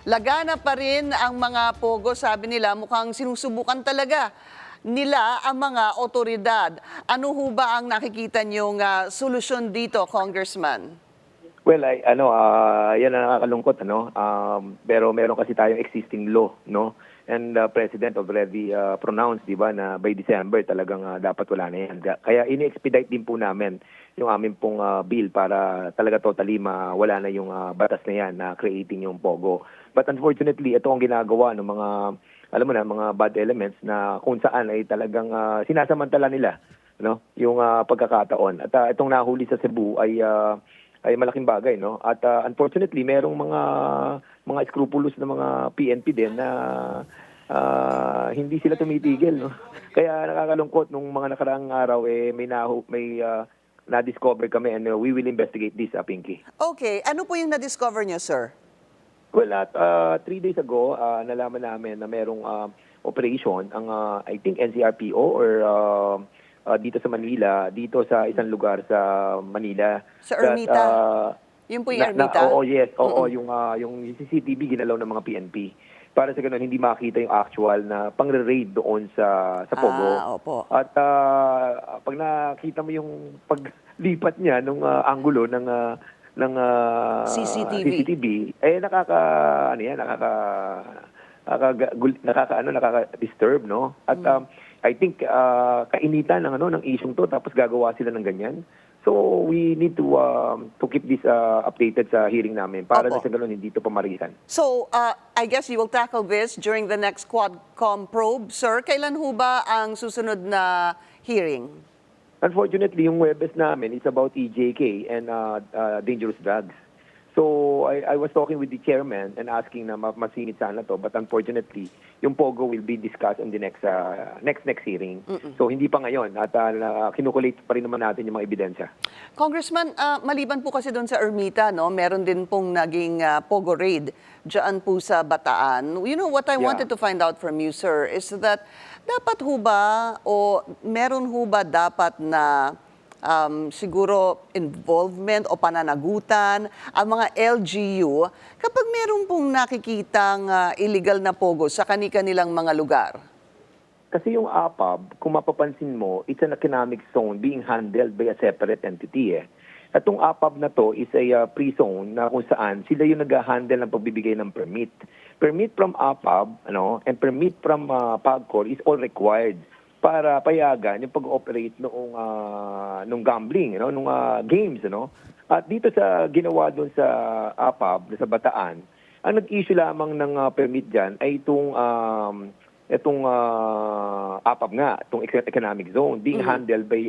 Lagana pa rin ang mga pogo, sabi nila, mukhang sinusubukan talaga nila ang mga otoridad. Ano ho ba ang nakikita niyong solusyon dito, Congressman? Well, yan ang nakakalungkot, ano? Pero meron kasi tayong existing law, no? And the President already pronounced, di ba, na by December talagang dapat wala na yan. Kaya ini-expedite din po namin yung amin pong bill para talaga totally wala na yung batas na yan na creating yung POGO. But unfortunately, ito ang ginagawa ng mga, alam mo na, mga bad elements na kung saan ay talagang sinasamantala nila, no? Yung pagkakataon. At itong nahuli sa Cebu ay malaking bagay, no? At unfortunately, merong mga scrupulous na mga PNP din na hindi sila tumitigil, no? Kaya nakakalungkot nung mga nakaraang araw may na-discover kami and we will investigate this, Pinky. Okay, ano po yung na-discover niyo, sir? Well, 3 days ago, nalaman namin na merong operation ang I think NCRPO or dito sa Manila, dito sa isang lugar sa Manila. Sa Ermita? Yun po yung Ermita? Oo, yes. Oo, yung CCTV ginalaw ng mga PNP. Para sa ganun, hindi makita yung actual na pang-raid doon sa Pogo. Opo. At pag nakita mo yung paglipat niya nung anggulo ng CCTV, nakaka-disturb, no? At I think kainitan ng isyung to tapos gagawa sila ng ganyan. So we need to keep this updated sa hearing namin para na sa ganun hindi ito pamarisan. So, I guess you will tackle this during the next Quadcom probe. Sir, kailan ho ba ang susunod na hearing? Unfortunately, yung Webes namin is about EJK and dangerous drugs. So I was talking with the chairman and asking na masingit sana to, but unfortunately, yung POGO will be discussed on the next hearing. So hindi pa ngayon at kinukulate pa rin naman natin yung mga ebidensya. Congressman, maliban po kasi doon sa Ermita, no, meron din pong naging POGO raid dyan po sa Bataan. You know, what I wanted to find out from you, sir, is that dapat ho ba o meron ho ba dapat na siguro involvement o pananagutan ang mga LGU kapag meron pong nakikitang illegal na POGO sa kani-kanilang mga lugar? Kasi yung APAB, kung mapapansin mo, it's an economic zone being handled by a separate entity. At yung APAB na to is a pre-zone na kung saan sila yung nag-handle ng pagbibigay ng permit. Permit from APAB and permit from PAGCOR is all required para payagan yung pag-operate nung gambling, nung games. At dito sa ginawa doon sa APAB, sa Bataan, ang nag-issue lamang ng permit dyan ay itong APAB nga, itong economic zone, being handled by,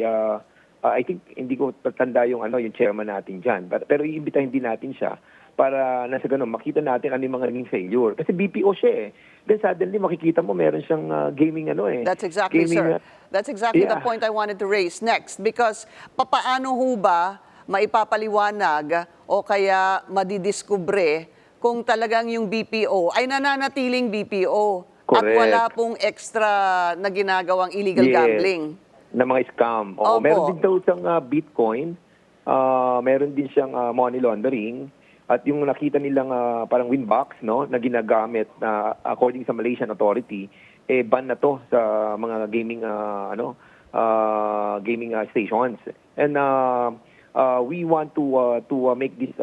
I think, hindi ko tanda yung chairman natin dyan. Pero iimbitahin din natin siya para nasa ganun, makita natin ano yung mga naging failure. Kasi BPO siya Then suddenly, makikita mo meron siyang gaming That's exactly, sir. That's exactly the point I wanted to raise next. Because papaano ho ba maipapaliwanag o kaya madidiskubre kung talagang yung BPO ay nananatiling BPO at wala pong extra na ginagawang illegal gambling? Na mga scam. Opo. Meron din daw siyang Bitcoin, meron din siyang money laundering, at yung nakita nilang parang Winbox, na ginagamit na according sa Malaysian Authority, ban na to sa mga gaming gaming stations. And we want to make this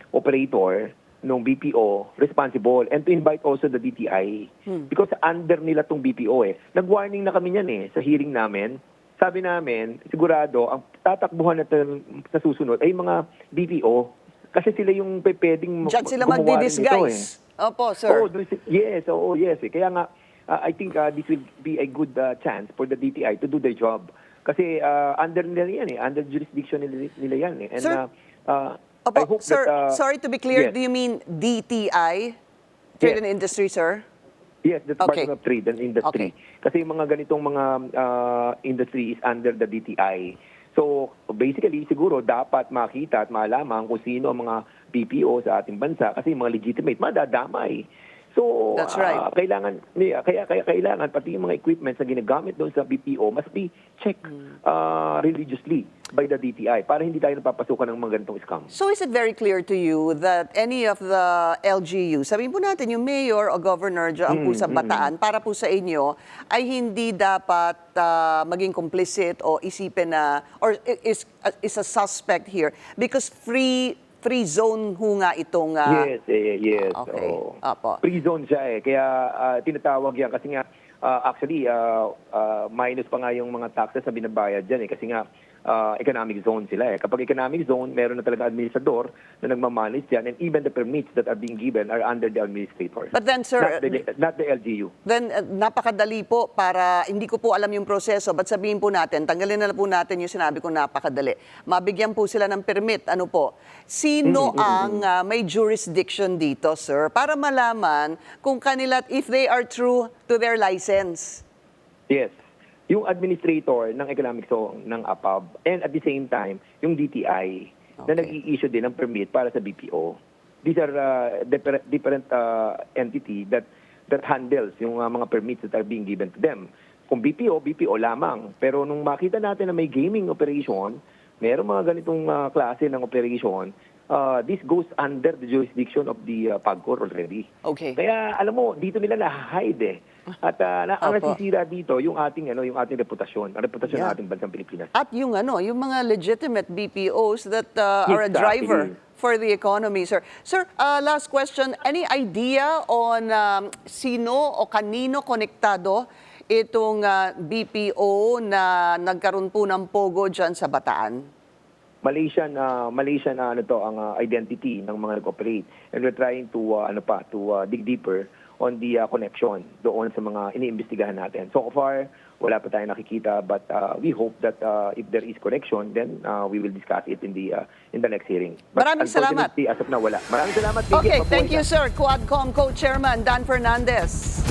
operator ng BPO responsible and to invite also the DTI because under nila tong BPO Nag-warning na kami niyan sa hearing namin. Sabi namin, sigurado ang tatakbuhan natin sa susunod ay mga BPO. Kasi sila yung pwedeng diyan sila magdi-disguise. Opo, sir. Yes. Kaya nga, I think this will be a good chance for the DTI to do their job. Kasi under nila yan under jurisdiction nila yan And, sir, I hope sir, that, sorry to be clear, yes. do you mean DTI, Trade and Industry, sir? Yes, the Department of Trade and Industry. Kasi yung mga ganitong mga industry is under the DTI. So, basically, siguro dapat makita at malaman kung sino ang mga BPO sa ating bansa kasi mga legitimate, madadamay. So, that's right. Kailangan pati yung mga equipment na ginagamit doon sa BPO must be checked religiously. by the DTI para hindi tayo napapasukan ng mga ganitong scam. So is it very clear to you that any of the LGU, sabihin po natin yung mayor o governor dyan po sa Bataan, para po sa inyo, ay hindi dapat maging complicit o isipin na, or is a suspect here because free zone ho nga itong... Yes. Okay. Oo. Apo. Free zone siya kaya tinatawag yan kasi nga actually minus pa nga yung mga taxes na binabayad dyan kasi nga economic zone sila Kapag economic zone, meron na talaga administrador na nagmamanage yan and even the permits that are being given are under the administrator. But then, sir, not the LGU. then napakadali po para, hindi ko po alam yung proseso, but sabihin po natin, tanggalin na po natin yung sinabi ko napakadali. Mabigyan po sila ng permit, ano po? Sino ang may jurisdiction dito, sir? Para malaman kung kanila, if they are true to their license. Yes. Yung administrator ng economic zone ng APAB and at the same time, yung DTI na nag-i-issue din ng permit para sa BPO. These are different entity that handles yung mga permits that are being given to them. Kung BPO lamang. Pero nung makita natin na may gaming operation, meron mga ganitong klase ng operation, this goes under the jurisdiction of the PAGCOR already. Okay. Kaya alam mo, dito nila na-hide At ang nasisira dito yung ating reputasyon, ang reputasyon ng ating bansang Pilipinas. At yung yung mga legitimate BPOs that are a driver for the economy, sir. Sir, last question, any idea on sino o kanino konektado itong BPO na nagkaroon po ng pogo dyan sa Bataan? Malaysian ang identity ng mga nag-operate, and we're trying to dig deeper on the connection doon sa mga iniimbestigahan natin. So far, wala pa tayong nakikita, but we hope that if there is connection, then we will discuss it in the next hearing. But Maraming salamat. unfortunately, as of now, wala. Maraming salamat. Okay, thank you, sir. Quadcom Co-Chairman Dan Fernandez.